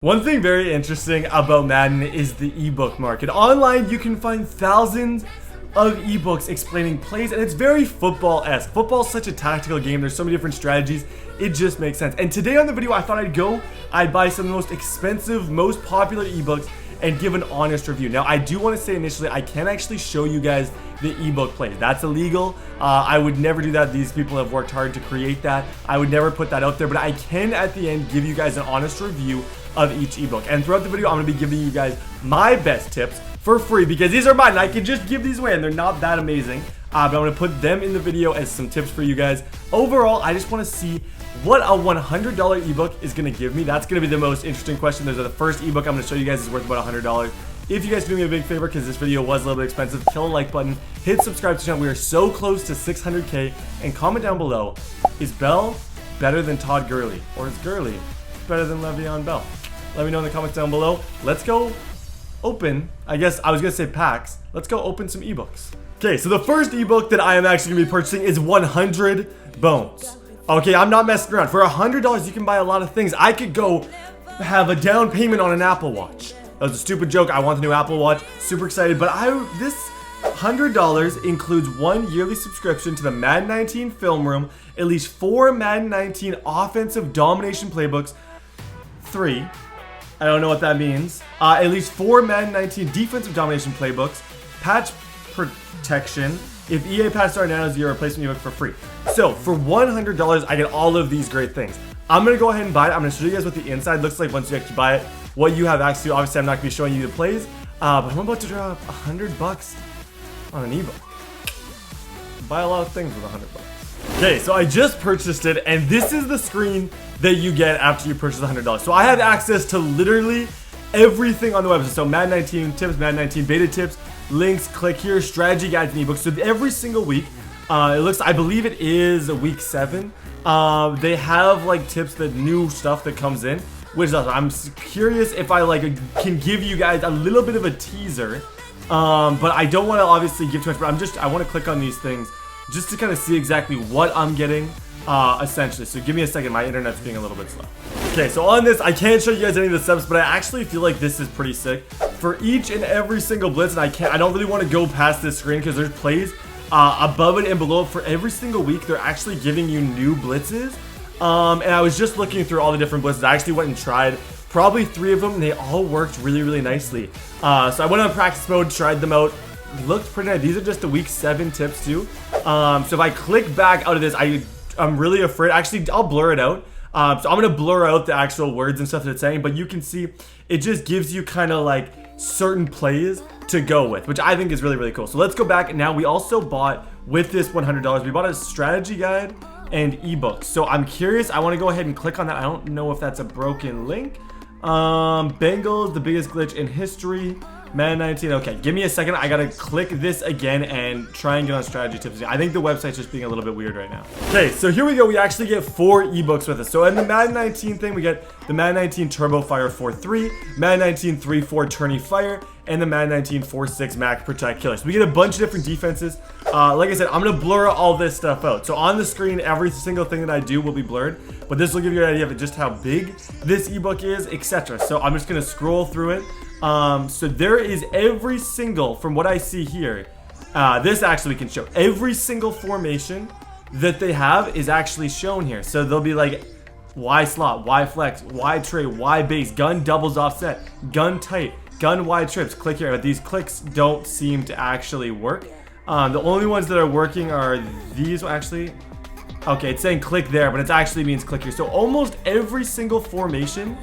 One thing very interesting about Madden is the ebook market. Online, you can find thousands of ebooks explaining plays, and it's very football-esque. Football's such a tactical game. There's so many different strategies. It just makes sense. And today on the video, I thought I'd buy some of the most expensive, most popular ebooks and give an honest review. Now, I do want to say initially, I can't actually show you guys the ebook plays. That's illegal. I would never do that. These people have worked hard to create that. I would never put that out there, but I can at the end give you guys an honest review of each ebook. And throughout the video, I'm going to be giving you guys my best tips for free because these are mine and I can just give these away and they're not that amazing. But I'm going to put them in the video as some tips for you guys. Overall, I just want to see what a $100 ebook is going to give me. That's going to be the most interesting question. There's the first ebook I'm going to show you guys is worth about $100. If you guys do me a big favor, because this video was a little bit expensive, kill a like button, hit subscribe to the channel. We are so close to 600K, and comment down below, is Bell better than Todd Gurley? Or is Gurley better than Le'Veon Bell? Let me know in the comments down below. Let's go open, I guess I was going to say packs. Let's go open some ebooks. Okay, so the first ebook that I am actually going to be purchasing is 100 Bones. Okay, I'm not messing around. For $100, you can buy a lot of things. I could go have a down payment on an Apple Watch. That was a stupid joke. I want the new Apple Watch. Super excited. But this $100 includes 1 yearly subscription to the Madden 19 film room, at least 4 Madden 19 offensive domination playbooks, 3, I don't know what that means, at least 4 Madden 19 defensive domination playbooks, patch protection. If EA patches are now, your replacement ebook for free. So for $100, I get all of these great things. I'm gonna go ahead and buy it. I'm gonna show you guys what the inside looks like once you actually buy it, what you have access to. Obviously, I'm not gonna be showing you the plays, but I'm about to drop $100 on an ebook. Buy a lot of things with $100. Okay, so I just purchased it, and this is the screen that you get after you purchase $100. So I have access to literally everything on the website. So Madden 19 tips, Madden 19 beta tips, links, click here, strategy guides, and ebooks. So every single week, I believe it is week 7. They have like tips, the new stuff that comes in, which is awesome. I'm curious if I can give you guys a little bit of a teaser, but I don't want to obviously give too much. But I want to click on these things just to kind of see exactly what I'm getting, essentially. So give me a second. My internet's being a little bit slow. Okay, so on this, I can't show you guys any of the steps, but I actually feel like this is pretty sick. For each and every single blitz, and I don't really want to go past this screen because there's plays above it and below it. For every single week, they're actually giving you new blitzes. And I was just looking through all the different blitzes. I actually went and tried probably 3 of them, and they all worked really, really nicely. So I went on practice mode, tried them out. Looked pretty nice. These are just the week 7 tips too. So if I click back out of this, I'm really afraid. Actually, I'll blur it out. So I'm gonna blur out the actual words and stuff that it's saying, but you can see it just gives you kind of like certain plays to go with, which I think is really, really cool. So let's go back. Now we also bought, with this $100, we bought a strategy guide and ebooks. So I'm curious, I want to go ahead and click on that. I don't know if that's a broken link. Bengals, the biggest glitch in history. Madden 19. Okay, give me a second. I gotta click this again and try and get on strategy tips. I think the website's just being a little bit weird right now. Okay, so here we go. We actually get 4 ebooks with us. So in the Madden 19 thing, we get the Madden 19 Turbo Fire 4.3, Madden 19 3.4 Tourney Fire, and the Madden 19 4.6 Max Protect Killer. So we get a bunch of different defenses. Like I said, I'm gonna blur all this stuff out. So on the screen, every single thing that I do will be blurred, but this will give you an idea of just how big this ebook is, etc. So I'm just gonna scroll through it. So there is every single, from what I see here, this actually we can show. Every single formation that they have is actually shown here. So they'll be like Y slot, Y flex, Y tray, Y base, gun doubles offset, gun tight, gun wide trips, click here. But these clicks don't seem to actually work. The only ones that are working are these actually. Okay, it's saying click there, but it actually means click here. So almost every single formation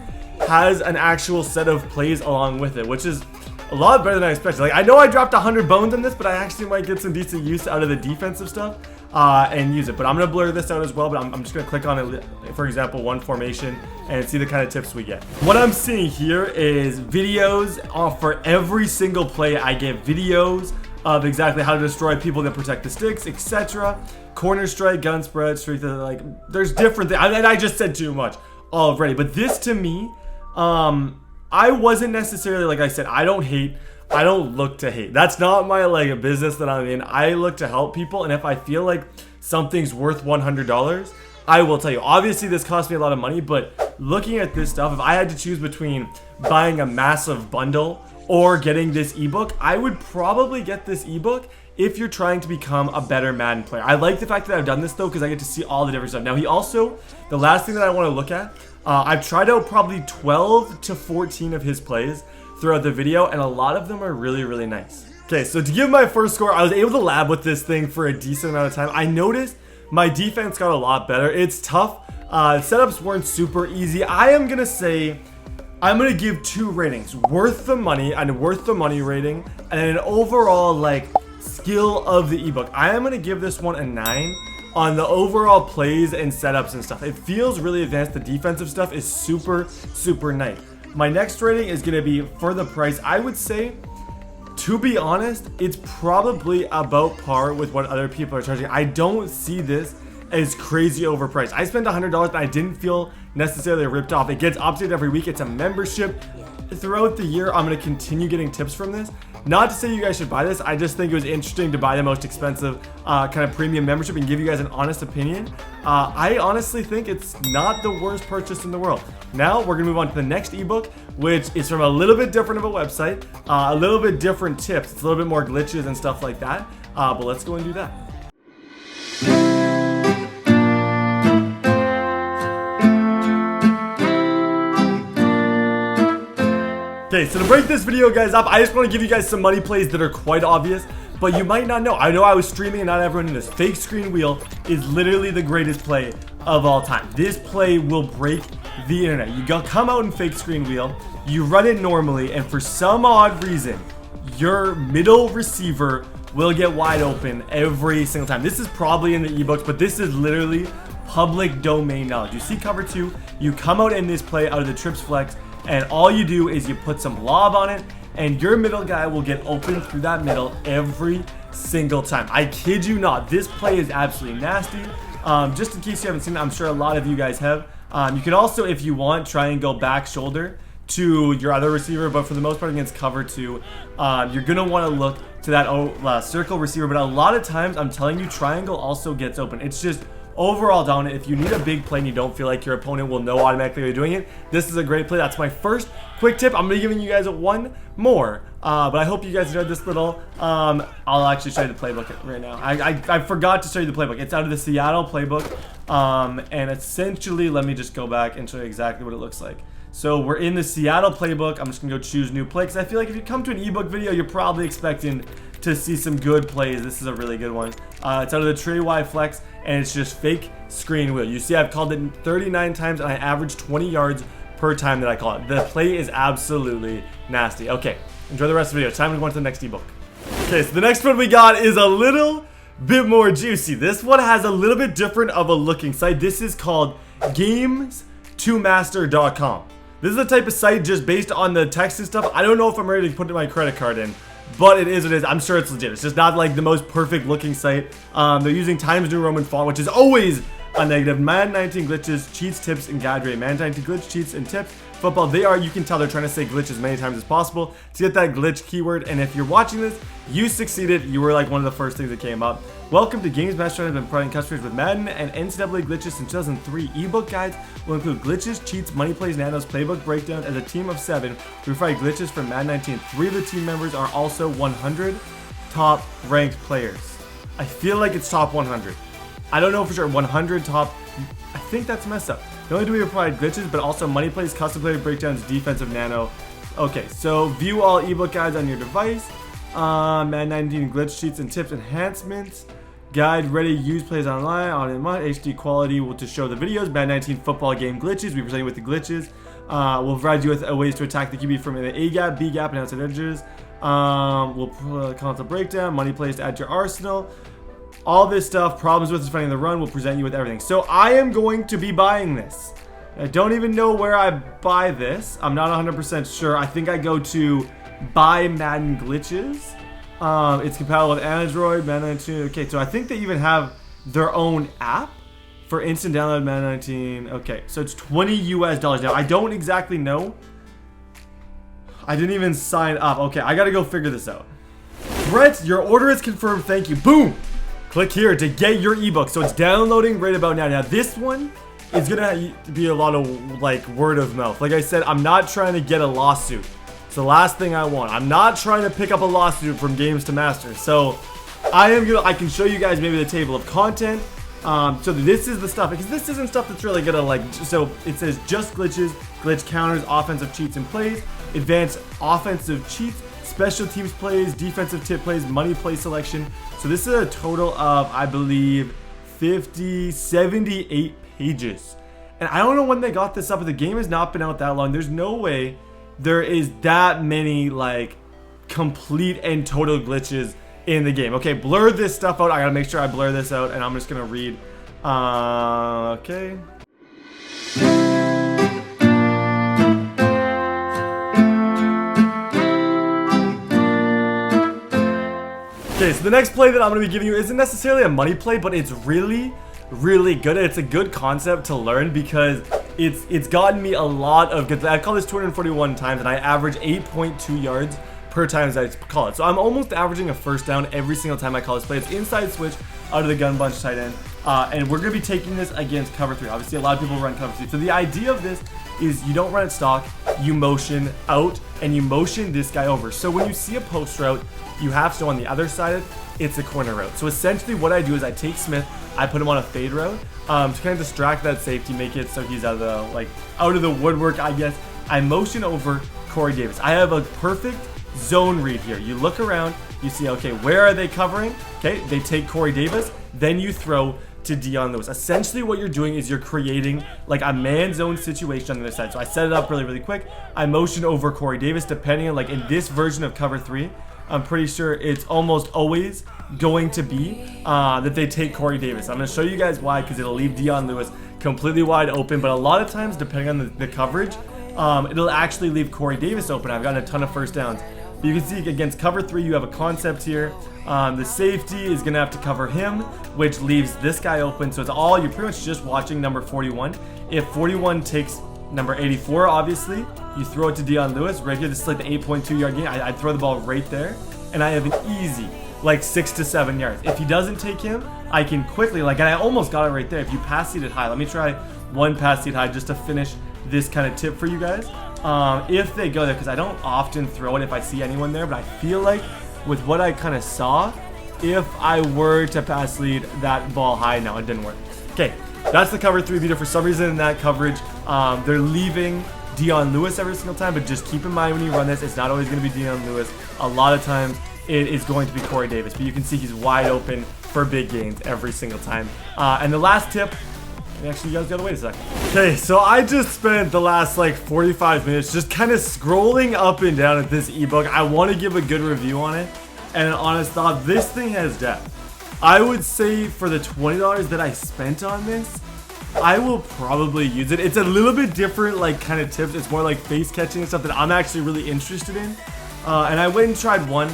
has an actual set of plays along with it, which is a lot better than I expected. Like, I know I dropped 100 bones on this, but I actually might get some decent use out of the defensive stuff and use it. But I'm gonna blur this out as well, but I'm just gonna click on it, for example, one formation, and see the kind of tips we get. What I'm seeing here is videos for every single play. I get videos of exactly how to destroy people that protect the sticks, etc. Corner strike, gun spread, streak, like there's different things. And I just said too much already, but this to me, I wasn't necessarily, like I said, I don't look to hate. That's not my a business that I'm in. I look to help people, and if I feel like something's worth $100, I will tell you, obviously this cost me a lot of money, but looking at this stuff, if I had to choose between buying a massive bundle or getting this ebook, I would probably get this ebook if you're trying to become a better Madden player. I like the fact that I've done this though, because I get to see all the different stuff. Now he also, the last thing that I want to look at, I've tried out probably 12 to 14 of his plays throughout the video, and a lot of them are really, really nice. Okay, so to give my first score, I was able to lab with this thing for a decent amount of time. I noticed my defense got a lot better. It's tough. Setups weren't super easy. I am going to say, I'm going to give 2 ratings. Worth the money and worth the money rating, and an overall, like, skill of the ebook. I am going to give this one a 9 on the overall plays and setups and stuff. It feels really advanced. The defensive stuff is super, super nice. My next rating is going to be for the price. I would say, to be honest, it's probably about par with what other people are charging. I don't see this as crazy overpriced. I spent $100 and I didn't feel necessarily ripped off. It gets updated every week. It's a membership. Throughout the year, I'm going to continue getting tips from this. Not to say you guys should buy this. I just think it was interesting to buy the most expensive kind of premium membership and give you guys an honest opinion. I honestly think it's not the worst purchase in the world. Now we're going to move on to the next ebook, which is from a little bit different of a website, a little bit different tips. It's a little bit more glitches and stuff like that. But let's go and do that. Okay, so to break this video, guys, up, I just want to give you guys some money plays that are quite obvious, but you might not know. I know I was streaming and not everyone knew this. Fake screen wheel is literally the greatest play of all time. This play will break the internet. You come out in fake screen wheel, you run it normally, and for some odd reason, your middle receiver will get wide open every single time. This is probably in the ebooks, but this is literally public domain knowledge. You see cover 2, you come out in this play out of the trips flex, and all you do is you put some lob on it, and your middle guy will get open through that middle every single time. I kid you not, this play is absolutely nasty. Just in case you haven't seen it, I'm sure a lot of you guys have. You can also, if you want, try and go back shoulder to your other receiver, but for the most part against cover 2, you're going to want to look to that circle receiver, but a lot of times, I'm telling you, triangle also gets open. It's just overall dominant. If you need a big play and you don't feel like your opponent will know automatically you're doing it, this is a great play. That's my first quick tip. I'm going to be giving you guys one more, but I hope you guys enjoyed this little. I'll actually show you the playbook right now. I forgot to show you the playbook. It's out of the Seattle playbook, and essentially, let me just go back and show you exactly what it looks like. So we're in the Seattle playbook. I'm just going to go choose new play, because I feel like if you come to an ebook video, you're probably expecting to see some good plays. This is a really good one. It's out of the Trey Y Flex, and it's just fake screen wheel. You see I've called it 39 times, and I average 20 yards per time that I call it. The play is absolutely nasty. Okay, enjoy the rest of the video. It's time to go on to the next ebook. Okay, so the next one we got is a little bit more juicy. This one has a little bit different of a looking site. This is called games2master.com. This is the type of site just based on the text and stuff. I don't know if I'm ready to put my credit card in, but it is what it is. I'm sure it's legit. It's just not like the most perfect looking site. They're using Times New Roman font, which is always a negative. Madden 19 glitches, cheats, tips, and guide rate. Madden 19 glitch, cheats, and tips. Football, you can tell they're trying to say glitch as many times as possible to get that glitch keyword. And if you're watching this, you succeeded. You were like one of the first things that came up. Welcome to Games Master. Has been providing customers with Madden and NCAA glitches since 2003. Ebook guides will include glitches, cheats, money plays, nanos, playbook breakdowns. As a team of 7, we provide glitches from Madden 19. 3 of the team members are also 100 top ranked players. I feel like it's top 100. I don't know for sure. 100 top. I think that's messed up. Not only do we provide glitches, but also money plays, custom player breakdowns, defensive nano. Okay, so view all ebook guides on your device. Madden 19 glitch sheets and tips enhancements. Guide ready use plays online on HD quality to show the videos. Madden 19 football game glitches. We present you with the glitches. We'll provide you with ways to attack the QB from the A gap, B gap, and outside edges. We'll console breakdown, money plays to add to your arsenal. All this stuff, problems with finding the run, will present you with everything. So I am going to be buying this. I don't even know where I buy this. I'm not 100% sure. I think I go to buy Madden glitches. It's compatible with Android, Madden 19. Okay, so I think they even have their own app for instant download Madden 19. Okay, so it's $20 US. Now, I don't exactly know. I didn't even sign up. Okay, I gotta go figure this out. Brett, your order is confirmed. Thank you. Boom! click here to get your ebook. So it's downloading right about now. Now this one is gonna be a lot of like word of mouth. Like I said, I'm not trying to get a lawsuit. It's the last thing I want. I'm not trying to pick up a lawsuit from Games to Masters. So I can show you guys maybe the table of content. So this is the stuff, because this isn't stuff that's really gonna like, so it says just glitches, glitch counters, offensive cheats and plays, advanced offensive cheats, special teams plays, defensive tip plays, money play selection. So this is a total of, I believe, 78 pages. And I don't know when they got this up, but the game has not been out that long. There's no way there is that many like complete and total glitches in the game. Okay, blur this stuff out. I gotta make sure I blur this out, and I'm just gonna read. Okay. Okay, so the next play that I'm gonna be giving you isn't necessarily a money play, but it's really good. It's a good concept to learn because it's gotten me a lot of good. I call this 241 times, and I average 8.2 yards per time as I call it. So I'm almost averaging a first down every single time I call this play. It's inside switch out of the gun bunch tight end. And we're going to be taking this against cover 3. Obviously, a lot of people run cover 3. So the idea of this is you don't run it stock, you motion out, and you motion this guy over. So when you see a post route, you have to, on the other side, it's a corner route. So essentially what I do is I take Smith, I put him on a fade route to kind of distract that safety, make it so he's out of the woodwork, I guess. I motion over Corey Davis. I have a perfect zone read here. You look around, you see, okay, where are they covering? Okay, they take Corey Davis, then you throw to Dion Lewis. Essentially what you're doing is you're creating like a man zone situation on the other side. So I set it up really quick. I motion over Corey Davis, depending on, like, in this version of cover 3, I'm pretty sure it's almost always going to be that they take Corey Davis. I'm going to show you guys why, because it'll leave Dion Lewis completely wide open, but a lot of times, depending on the coverage, it'll actually leave Corey Davis open. I've gotten a ton of first downs. But you can see against cover 3, you have a concept here. The safety is going to have to cover him, which leaves this guy open. So it's all, you're pretty much just watching number 41. If 41 takes number 84, obviously, you throw it to Dion Lewis. Right here, this is like the 8.2 yard gain. I'd throw the ball right there, and I have an easy, like, 6 to 7 yards. If he doesn't take him, I can quickly, like, and I almost got it right there. If you pass seed it high, let me try one pass seed high just to finish this kind of tip for you guys. If they go there, because I don't often throw it if I see anyone there, but I feel like with what I kind of saw, if I were to pass lead that ball high, no, it didn't work. Okay, that's the cover 3 beater. For some reason in that coverage, they're leaving Dion Lewis every single time, but just keep in mind when you run this, it's not always going to be Dion Lewis. A lot of times it is going to be Corey Davis, but you can see he's wide open for big gains every single time. And the last tip, actually, you guys gotta wait a second. Okay, so I just spent the last like 45 minutes just kind of scrolling up and down at this ebook. I want to give a good review on it, and an honest thought, this thing has depth. I would say for the $20 that I spent on this, I will probably use it. It's a little bit different, like, kind of tips. It's more like face catching and stuff that I'm actually really interested in. And I went and tried one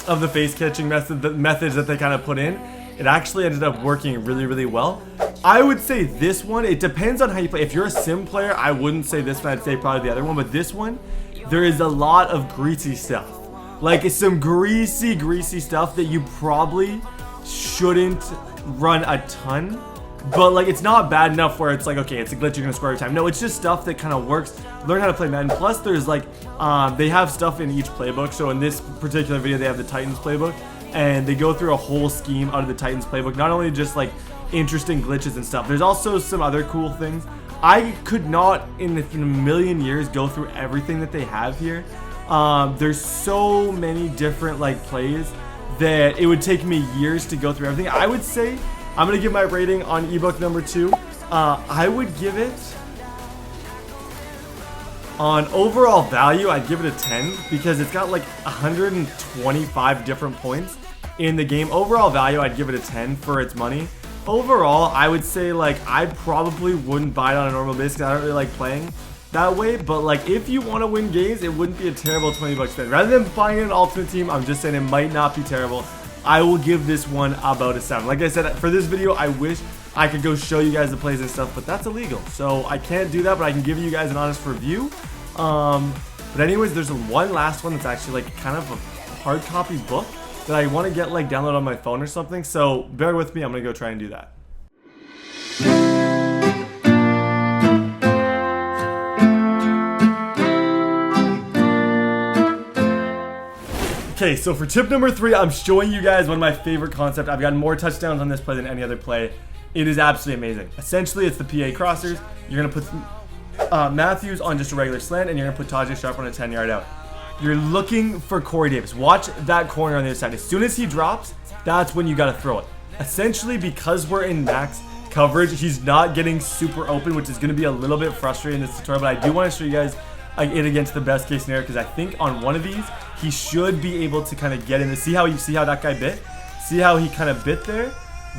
of the face catching methods that they kind of put in. It actually ended up working really well. I would say this one, it depends on how you play. If you're a sim player, I wouldn't say this one, I'd say probably the other one. But this one, there is a lot of greasy stuff. Like, it's some greasy stuff that you probably shouldn't run a ton. But, like, it's not bad enough where it's like, okay, it's a glitch, you're gonna score every time. No, it's just stuff that kind of works. Learn how to play Madden. Plus, there's like, they have stuff in each playbook. So in this particular video, they have the Titans playbook, and they go through a whole scheme out of the Titans playbook. Not only just like interesting glitches and stuff, there's also some other cool things. I could not in a million years go through everything that they have here. There's so many different like plays that it would take me years to go through everything. I would say I'm gonna give my rating on ebook number 2. I would give it, on overall value, I'd give it a 10 because it's got like 125 different points in the game. Overall value, I'd give it a 10 for its money. Overall, I would say, like, I probably wouldn't buy it on a normal basis because I don't really like playing that way. But, like, if you want to win games, it wouldn't be a terrible 20 bucks spend. Rather than buying an ultimate team, I'm just saying it might not be terrible. I will give this one about a 7. Like I said, for this video, I wish I could go show you guys the plays and stuff, but that's illegal. So I can't do that, but I can give you guys an honest review. But anyways, there's one last one that's actually like kind of a hard copy book. that I want to get like download on my phone or something. So bear with me. I'm gonna go try and do that. Okay, so for tip number 3, I'm showing you guys one of my favorite concepts. I've gotten more touchdowns on this play than any other play. It is absolutely amazing. Essentially, it's the PA crossers. You're going to put Matthews on just a regular slant, and you're going to put Tajay Sharp on a 10-yard out. You're looking for Corey Davis. Watch that corner on the other side. As soon as he drops, that's when you got to throw it. Essentially, because we're in max coverage, he's not getting super open, which is going to be a little bit frustrating in this tutorial, but I do want to show you guys it against the best case scenario, because I think on one of these he should be able to kind of get in the see how that guy bit, see how he kind of bit there.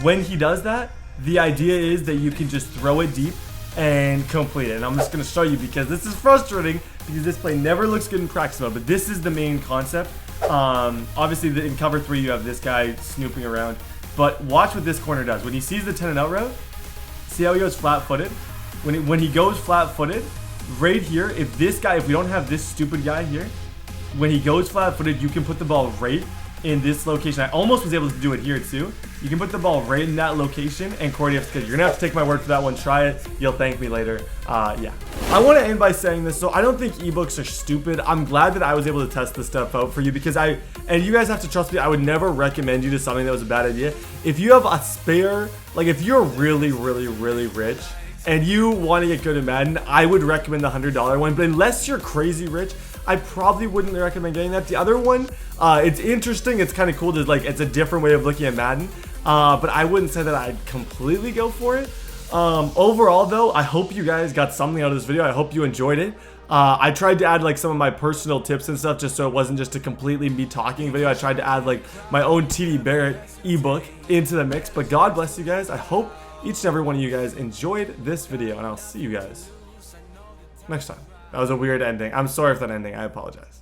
When he does that, the idea is that you can just throw it deep and complete it. And I'm just going to show you, because this is frustrating because this play never looks good in practice mode, but this is the main concept. Obviously in cover 3 you have this guy snooping around, but watch what this corner does. When he sees the 10 and out route, see how he goes flat-footed? When he goes flat-footed, right here, if we don't have this stupid guy here, when he goes flat-footed, you can put the ball right in this location. I almost was able to do it here too. You can put the ball right in that location, and Corey Davis, you're gonna have to take my word for that one. Try it. You'll thank me later. Yeah. I want to end by saying this. So I don't think ebooks are stupid. I'm glad that I was able to test this stuff out for you, because and you guys have to trust me, I would never recommend you to something that was a bad idea. If you have a spare, like if you're really, really, really rich and you want to get good at Madden, I would recommend the $100 one. But unless you're crazy rich, I probably wouldn't recommend getting that. The other one, it's interesting. It's kind of cool. It's a different way of looking at Madden. But I wouldn't say that I'd completely go for it. Overall, though, I hope you guys got something out of this video. I hope you enjoyed it. I tried to add like some of my personal tips and stuff, just so it wasn't just a completely me talking video. I tried to add like my own TDBarrett ebook into the mix. But God bless you guys. I hope each and every one of you guys enjoyed this video, and I'll see you guys next time. That was a weird ending. I'm sorry for that ending. I apologize.